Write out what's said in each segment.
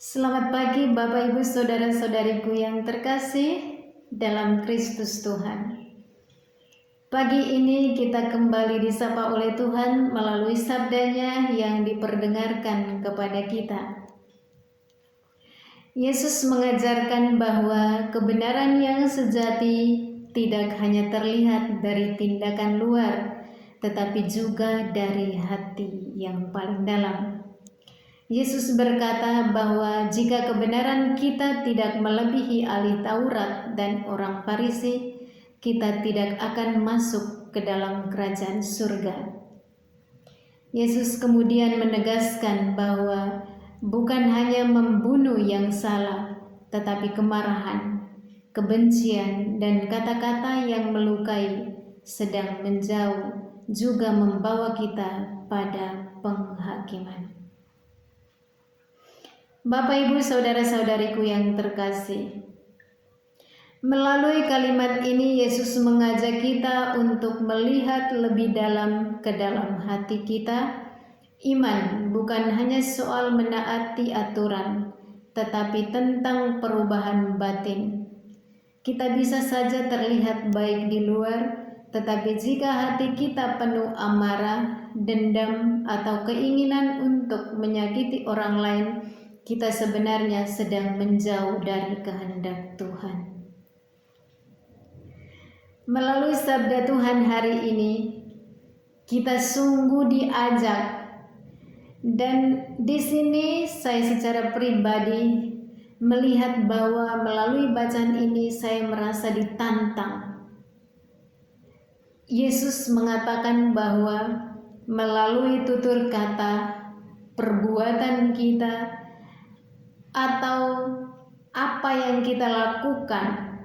Selamat pagi Bapak Ibu Saudara-saudariku yang terkasih dalam Kristus Tuhan. Pagi ini kita kembali disapa oleh Tuhan melalui sabdanya yang diperdengarkan kepada kita. Yesus mengajarkan bahwa kebenaran yang sejati tidak hanya terlihat dari tindakan luar, tetapi juga dari hati yang paling dalam. Yesus berkata bahwa jika kebenaran kita tidak melebihi ahli Taurat dan orang Farisi, kita tidak akan masuk ke dalam kerajaan surga. Yesus kemudian menegaskan bahwa bukan hanya membunuh yang salah, tetapi kemarahan, kebencian, dan kata-kata yang melukai sedang menjauh juga membawa kita pada penghakiman. Bapak, Ibu, Saudara-saudariku yang terkasih, melalui kalimat ini Yesus mengajak kita untuk melihat lebih dalam ke dalam hati kita. Iman bukan hanya soal menaati aturan, tetapi tentang perubahan batin. Kita bisa saja terlihat baik di luar, tetapi jika hati kita penuh amarah, dendam, atau keinginan untuk menyakiti orang lain, kita sebenarnya sedang menjauh dari kehendak Tuhan. Melalui sabda Tuhan hari ini, kita sungguh diajak, dan di sini saya secara pribadi melihat bahwa melalui bacaan ini saya merasa ditantang. Yesus mengatakan bahwa melalui tutur kata, perbuatan kita, atau apa yang kita lakukan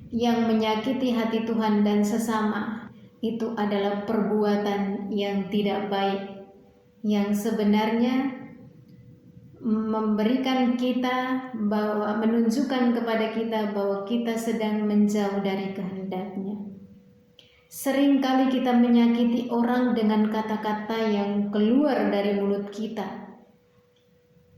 yang menyakiti hati Tuhan dan sesama, itu adalah perbuatan yang tidak baik, yang sebenarnya memberikan kita bahwa menunjukkan kepada kita bahwa kita sedang menjauh dari kehendak-Nya. Seringkali kita menyakiti orang dengan kata-kata yang keluar dari mulut kita.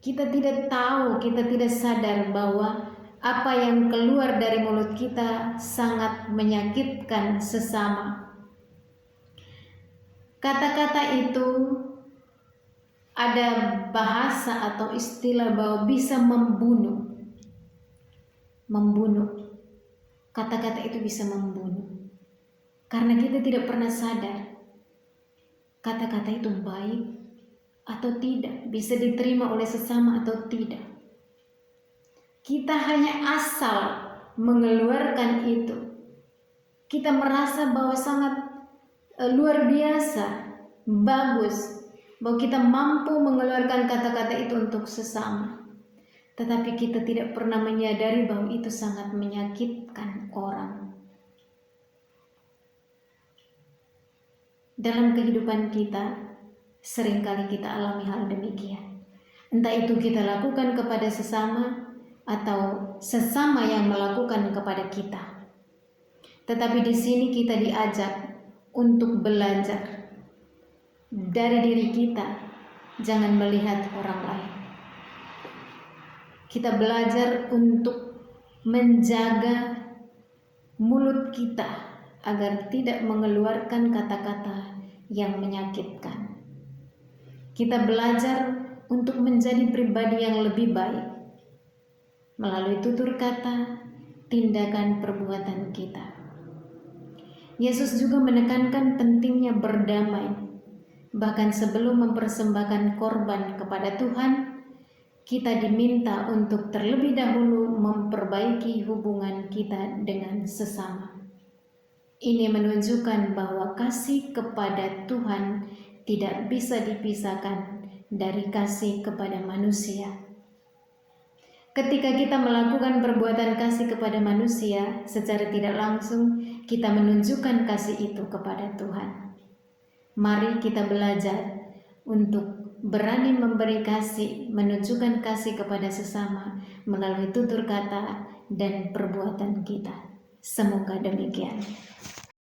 Kita tidak tahu, kita tidak sadar bahwa apa yang keluar dari mulut kita sangat menyakitkan sesama. Kata-kata itu ada bahasa atau istilah bahwa bisa membunuh. Membunuh. Kata-kata itu bisa membunuh. Karena kita tidak pernah sadar kata-kata itu baik atau tidak, bisa diterima oleh sesama atau tidak. Kita hanya asal mengeluarkan itu. Kita merasa bahwa sangat luar biasa, bagus, bahwa kita mampu mengeluarkan kata-kata itu untuk sesama. Tetapi kita tidak pernah menyadari bahwa itu sangat menyakitkan orang. Dalam kehidupan kita, seringkali kita alami hal demikian. Entah itu kita lakukan kepada sesama atau sesama yang melakukan kepada kita. Tetapi di sini kita diajak untuk belajar dari diri kita, jangan melihat orang lain. Kita belajar untuk menjaga mulut kita agar tidak mengeluarkan kata-kata yang menyakitkan. Kita belajar untuk menjadi pribadi yang lebih baik melalui tutur kata, tindakan, perbuatan kita. Yesus juga menekankan pentingnya berdamai. Bahkan sebelum mempersembahkan korban kepada Tuhan, kita diminta untuk terlebih dahulu memperbaiki hubungan kita dengan sesama. Ini menunjukkan bahwa kasih kepada Tuhan tidak bisa dipisahkan dari kasih kepada manusia. Ketika kita melakukan perbuatan kasih kepada manusia, secara tidak langsung kita menunjukkan kasih itu kepada Tuhan. Mari kita belajar untuk berani memberi kasih, menunjukkan kasih kepada sesama melalui tutur kata dan perbuatan kita. Semoga demikian.